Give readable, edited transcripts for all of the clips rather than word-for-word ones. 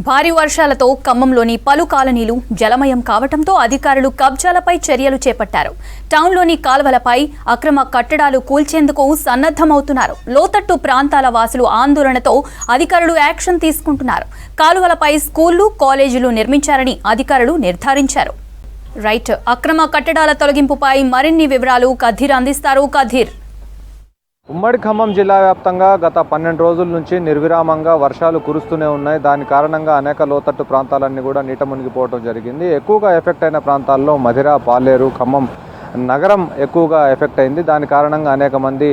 భారీ వర్షాలతో ఖమ్మంలోని పలు కాలనీలు జలమయం కావడంతో అధికారులు కబ్జాలపై చర్యలు చేపట్టారు. టౌన్లోని కాల్వలపై అక్రమ కట్టడాలు కూల్చేందుకు సన్నద్ధమవుతున్నారు. లోతట్టు ప్రాంతాల వాసులు ఆందోళనతో అధికారులు యాక్షన్ తీసుకుంటున్నారు. కాలువలపై స్కూళ్లు, కాలేజీలు నిర్మించారని అధికారులు నిర్ధారించారు. అక్రమ కట్టడాల తొలగింపుపై మరిన్ని వివరాలు కధీర్ అందిస్తారు. కధీర్. ఉమ్మడి ఖమ్మం జిల్లా వ్యాప్తంగా గత 12 రోజుల నుంచి నిర్విరామంగా వర్షాలు కురుస్తూనే ఉన్నాయి. దాని కారణంగా అనేక లోతట్టు ప్రాంతాలన్నీ కూడా నీట మునిగిపోవడం జరిగింది. ఎక్కువగా ఎఫెక్ట్ అయిన ప్రాంతాల్లో మధిర, పాలేరు, ఖమ్మం నగరం ఎక్కువగా ఎఫెక్ట్ అయింది. దాని కారణంగా అనేక మంది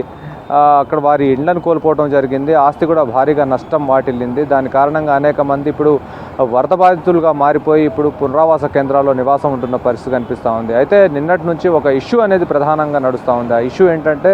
అక్కడ వారి ఇళ్లను కోల్పోవడం జరిగింది. ఆస్తి కూడా భారీగా నష్టం వాటిల్లింది. దాని కారణంగా అనేక మంది ఇప్పుడు వరద బాధితులుగా మారిపోయి ఇప్పుడు పునరావాస కేంద్రాల్లో నివాసం ఉంటున్న పరిస్థితి కనిపిస్తూ ఉంది. అయితే నిన్నటి నుంచి ఒక ఇష్యూ అనేది ప్రధానంగా నడుస్తూ ఉంది. ఆ ఇష్యూ ఏంటంటే,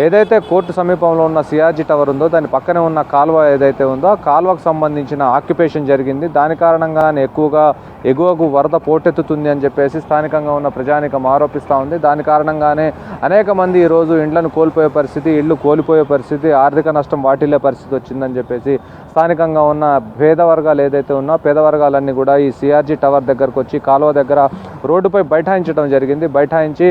ఏదైతే కోర్టు సమీపంలో ఉన్న సిఆర్జీ టవర్ ఉందో దాని పక్కనే ఉన్న కాలువ ఏదైతే ఉందో ఆ కాలువకు సంబంధించిన ఆక్యుపేషన్ జరిగింది. దాని కారణంగానే ఎక్కువగా ఎగువకు వరద పోటెత్తుతుంది అని చెప్పేసి స్థానికంగా ఉన్న ప్రజానికం ఆరోపిస్తూ ఉంది. దాని కారణంగానే అనేక మంది ఈరోజు ఇండ్లను కోల్పోయే పరిస్థితి, ఇళ్ళు కోల్పోయే పరిస్థితి, ఆర్థిక నష్టం వాటిల్లే పరిస్థితి వచ్చిందని చెప్పేసి స్థానికంగా ఉన్న పేద వర్గాలు ఏదైతే ఉన్నా పేద వర్గాలన్నీ కూడా ఈ సిఆర్జీ టవర్ దగ్గరకు వచ్చి కాలువ దగ్గర రోడ్డుపై బైఠాయించడం జరిగింది. బైఠాయించి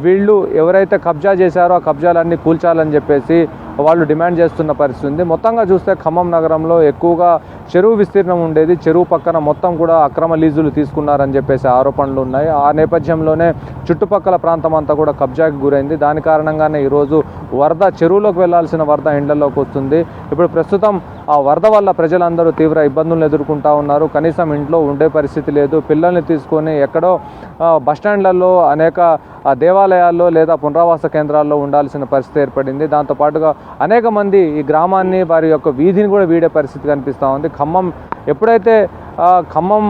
వీళ్ళు ఎవరైతే కబ్జా చేశారో ఆ కబ్జాలన్నీ కూల్చాలని చెప్పేసి వాళ్ళు డిమాండ్ చేస్తున్న పరిస్థితి ఉంది. మొత్తంగా చూస్తే ఖమ్మం నగరంలో ఎక్కువగా చెరువు విస్తీర్ణం ఉండేది. చెరువు పక్కన మొత్తం కూడా అక్రమ లీజులు తీసుకున్నారని చెప్పేసి ఆరోపణలు ఉన్నాయి. ఆ నేపథ్యంలోనే చుట్టుపక్కల ప్రాంతం అంతా కూడా కబ్జాకి గురైంది. దాని కారణంగానే ఈరోజు వరద చెరువులోకి వెళ్లాల్సిన వరద ఇండ్లలోకి వస్తుంది. ఇప్పుడు ప్రస్తుతం ఆ వరద వల్ల ప్రజలందరూ తీవ్ర ఇబ్బందులను ఎదుర్కొంటూ ఉన్నారు. కనీసం ఇంట్లో ఉండే పరిస్థితి లేదు. పిల్లల్ని తీసుకొని ఎక్కడో బస్టాండ్లలో, అనేక దేవాలయాల్లో లేదా పునరావాస కేంద్రాల్లో ఉండాల్సిన పరిస్థితి ఏర్పడింది. దాంతోపాటుగా అనేక మంది ఈ గ్రామాన్ని, వారి యొక్క వీధిని కూడా వీడే పరిస్థితి కనిపిస్తూ ఉంది. ఖమ్మం ఎప్పుడైతే ఖమ్మం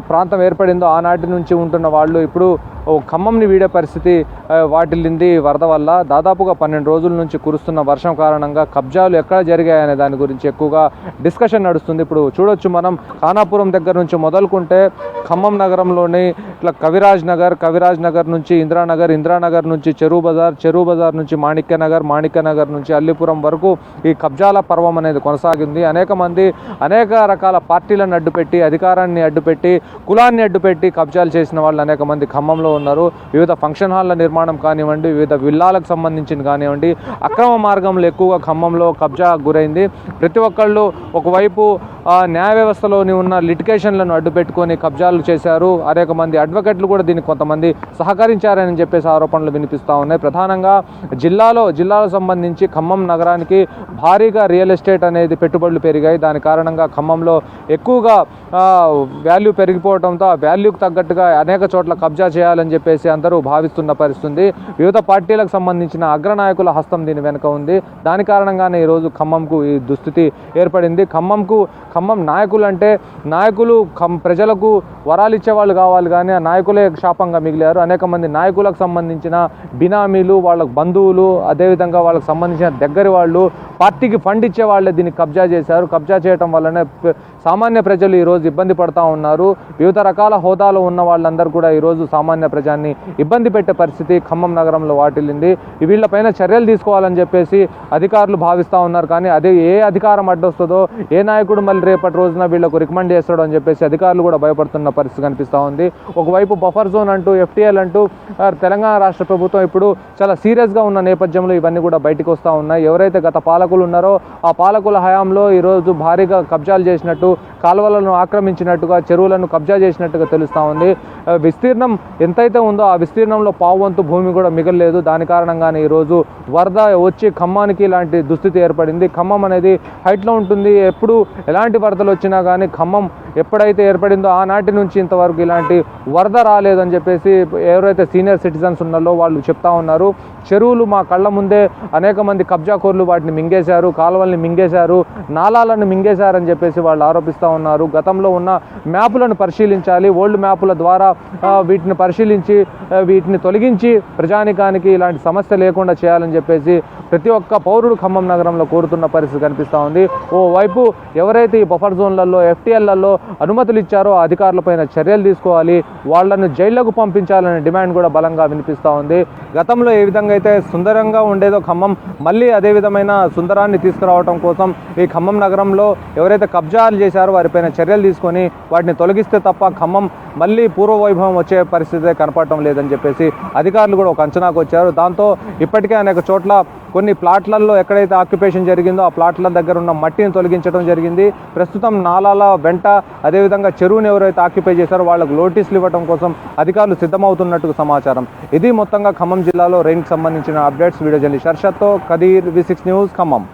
ప్రాంతం ఏర్పడిందో ఆనాటి నుంచి ఉంటున్న వాళ్ళు ఇప్పుడు ఖమ్మంని వీడే పరిస్థితి వాటిల్లింది వరద వల్ల. దాదాపుగా 12 రోజుల నుంచి కురుస్తున్న వర్షం కారణంగా కబ్జాలు ఎక్కడ జరిగాయనే దాని గురించి ఎక్కువగా డిస్కషన్ నడుస్తుంది. ఇప్పుడు చూడొచ్చు మనం, ఖానాపురం దగ్గర నుంచి మొదలుకుంటే ఖమ్మం నగరంలోని ఇట్లా కవిరాజ్ నగర్ నుంచి ఇందిరానగర్ నుంచి చెరువు బజార్ నుంచి మాణిక్యనగర్ నుంచి అల్లిపురం వరకు ఈ కబ్జాల పర్వం అనేది కొనసాగింది. అనేక మంది అనేక రకాల పార్టీలను అడ్డుపెట్టి, అధికారాన్ని అడ్డుపెట్టి, కులాన్ని అడ్డుపెట్టి కబ్జాలు చేసిన వాళ్ళు అనేక మంది ఖమ్మంలో ఉన్నారు. వివిధ ఫంక్షన్ హాల్ల నిర్మాణం కానివ్వండి, వివిధ విల్లాలకు సంబంధించిన కానివ్వండి, అక్రమ మార్గంలో ఎక్కువగా ఖమ్మంలో కబ్జా గురైంది. ప్రతి ఒక్కళ్ళు ఒకవైపు న్యాయ వ్యవస్థలోని ఉన్న లిటిగేషన్లను అడ్డుపెట్టుకొని కబ్జాలు చేశారు. అనేక మంది అడ్వకేట్లు కూడా దీనికి కొంతమంది సహకరించారని చెప్పేసి ఆరోపణలు వినిపిస్తూ ఉన్నాయి. ప్రధానంగా జిల్లాలో సంబంధించి ఖమ్మం నగరానికి భారీగా రియల్ ఎస్టేట్ అనేది పెట్టుబడులు పెరిగాయి. దాని కారణంగా ఖమ్మంలో ఎక్కువగా వాల్యూ పెరిగిపోవడంతో ఆ వాల్యూకి తగ్గట్టుగా అనేక చోట్ల కబ్జా చేయాలని చెప్పేసి అందరూ భావిస్తున్న పరిస్థితి. వివిధ పార్టీలకు సంబంధించిన అగ్రనాయకుల హస్తం దీని వెనుక ఉంది. దాని కారణంగానే ఈరోజు ఖమ్మంకు ఈ దుస్థితి ఏర్పడింది. ఖమ్మం నాయకులు అంటే నాయకులు ప్రజలకు వరాలు ఇచ్చేవాళ్ళు కావాలి, కానీ ఆ నాయకులే శాపంగా మిగిలారు. అనేక మంది నాయకులకు సంబంధించిన బినామీలు, వాళ్ళ బంధువులు, అదేవిధంగా వాళ్ళకు సంబంధించిన దగ్గర వాళ్ళు, పార్టీకి ఫండ్ ఇచ్చే వాళ్ళే దీన్ని కబ్జా చేశారు. కబ్జా చేయడం వల్లనే సామాన్య ప్రజలు ఈరోజు ఇబ్బంది పడుతూ ఉన్నారు. వివిధ రకాల హోదాలో ఉన్న వాళ్ళందరూ కూడా ఈరోజు సామాన్య ప్రజాన్ని ఇబ్బంది పెట్టే పరిస్థితి ఖమ్మం నగరంలో వాటిల్లింది. వీళ్ళపైన చర్యలు తీసుకోవాలని చెప్పేసి అధికారులు భావిస్తూ ఉన్నారు. కానీ అదే ఏ అధికారం అడ్డొస్తుందో, ఏ నాయకుడు మళ్ళీ రేపటి రోజున వీళ్ళకు రికమెండ్ చేస్తాడో అని చెప్పేసి అధికారులు కూడా భయపడుతున్న పరిస్థితి కనిపిస్తూ ఉంది. ఒకవైపు బఫర్ జోన్ అంటూ, FTL అంటూ తెలంగాణ రాష్ట్ర ప్రభుత్వం ఇప్పుడు చాలా సీరియస్గా ఉన్న నేపథ్యంలో ఇవన్నీ కూడా బయటకు వస్తూ ఉన్నాయి. ఎవరైతే గత పాలకులు ఉన్నారో ఆ పాలకుల హయాంలో ఈరోజు భారీగా కబ్జాలు చేసినట్టు, కాలువలను ఆక్రమించినట్టుగా, చెరువులను కబ్జా చేసినట్టుగా తెలుస్తూ ఉంది. విస్తీర్ణం ఎంతైతే ఉందో ఆ విస్తీర్ణంలో పావువంతు భూమి కూడా మిగలలేదు. దాని కారణంగానే ఈరోజు వరద వచ్చి ఖమ్మానికి ఇలాంటి దుస్థితి ఏర్పడింది. ఖమ్మం అనేది హైట్లో ఉంటుంది. ఎప్పుడు ఎలాంటి వరదలు వచ్చినా కానీ ఖమ్మం ఎప్పుడైతే ఏర్పడిందో ఆనాటి నుంచి ఇంతవరకు ఇలాంటి వరద రాలేదని చెప్పేసి ఎవరైతే సీనియర్ సిటిజన్స్ ఉన్నారో వాళ్ళు చెప్తా ఉన్నారు. చెరువులు మా కళ్ళ ముందే అనేక మంది కబ్జాకోర్లు వాటిని మింగేశారు, కాలువల్ని మింగేశారు, నాలాలను మింగేశారని చెప్పేసి వాళ్ళు ఆరోపిస్తూ ఉన్నారు. గతంలో ఉన్న మ్యాపులను పరిశీలించాలి, ఓల్డ్ మ్యాపుల ద్వారా వీటిని పరిశీలించి వీటిని తొలగించి ప్రజానికానికి ఇలాంటి సమస్య లేకుండా చేయాలని చెప్పేసి ప్రతి ఒక్క పౌరుడు ఖమ్మం నగరంలో కోరుతున్న పరిస్థితి కనిపిస్తూ ఉంది. ఓవైపు ఎవరైతే ఈ బఫర్ జోన్లలో, FTLలలో అనుమతులు ఇచ్చారో ఆ అధికారులపైన చర్యలు తీసుకోవాలి, వాళ్లను జైళ్లకు పంపించాలనే డిమాండ్ కూడా బలంగా వినిపిస్తూ ఉంది. గతంలో ఏ విధంగా అయితే సుందరంగా ఉండేదో ఖమ్మం, మళ్ళీ అదే విధమైన సుందరాన్ని తీసుకురావడం కోసం ఈ ఖమ్మం నగరంలో ఎవరైతే కబ్జాలు చేశారో వారి వారిపైన చర్యలు తీసుకొని వాటిని తొలగిస్తే తప్ప ఖమ్మం మళ్ళీ పూర్వ వైభవం వచ్చే పరిస్థితే కనపడటం లేదని చెప్పేసి అధికారులు కూడా ఒక అంచనాకు వచ్చారు. దాంతో ఇప్పటికే అనేక చోట్ల కొన్ని ప్లాట్లలో ఎక్కడైతే ఆక్యుపేషన్ జరిగిందో ఆ ప్లాట్ల దగ్గర ఉన్న మట్టిని తొలగించడం జరిగింది. ప్రస్తుతం నాలాల వెంట అదేవిధంగా చెరువుని ఎవరైతే ఆక్యుపై చేశారో వాళ్ళకు నోటీసులు ఇవ్వడం కోసం అధికారులు సిద్ధమవుతున్నట్టు సమాచారం. ఇది మొత్తంగా ఖమ్మం జిల్లాలో రెయిన్కి సంబంధించిన అప్డేట్స్. వీడియో జర్నలిస్ట్ హర్షత్తో కదీర్, V6 న్యూస్, ఖమ్మం.